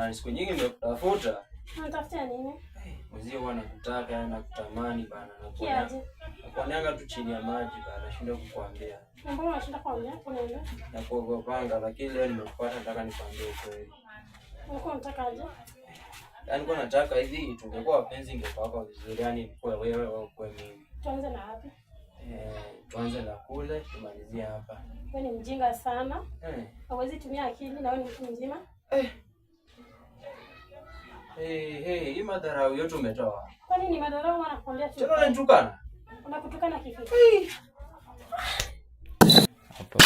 jamani, siku nyingi nimekutafuta. Unatafuta nini? Mzee huwa nakutaka na kutamani bana, Kiaje? nakuonaga tu chini ya maji bana, nashindwa kukuambia. Mbona unashinda kuambia? Kuna nini? Na kuogopanga, lakini leo nimekupata, nataka nikwambie ukweli. Ulikuwa unataka aje? Yaani nilikuwa nataka hivi tungekuwa wapenzi ingekuwa vizuri, yani kwa wewe au kwa mimi. Tuanze na wapi? Tuanze na kule, tumalizie hapa. Wewe ni mjinga sana. Hauwezi tumia akili na wewe ni mtu mzima. Hii madharau yote umetoa. Kwa nini madharau wanakuambia tu? Tena unanitukana? Unakutukana kivipi? Hapo.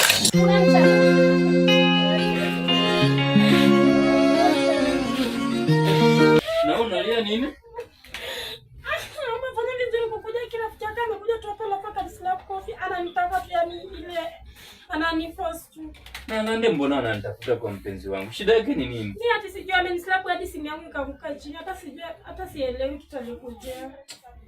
Na unalia nini? Umefanya vizuri kukuja kila fichaka amekuja tu hapa la kwa slap coffee ananitaka tu yani ile ananiforce tu. Na nande mbona ananitafuta kwa mpenzi wangu? Shida yake ni nini? Mimi hata sijui amenislap hadi simu yangu ikaanguka chini. Hata sielewi kitalikuja.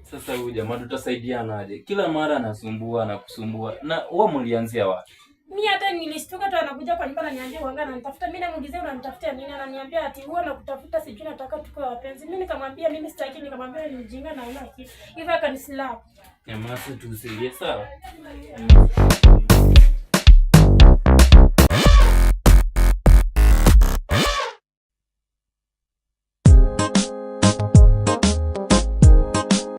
Sasa huyu jamaa tutasaidiana aje? Kila mara anasumbua na kusumbua. Na wewe mlianzia wapi? Mimi hata nilishtuka tu anakuja kwa nyumba ananiambia wanga ananitafuta. Mimi namuulizia unanitafutia nini? Ananiambia ati huwa nakutafuta sijui nataka tuko wapenzi. Mimi nikamwambia mimi sitaki, nikamwambia ni mjinga na una kitu. Hivyo akanislap. Jamaa, tusilie sawa?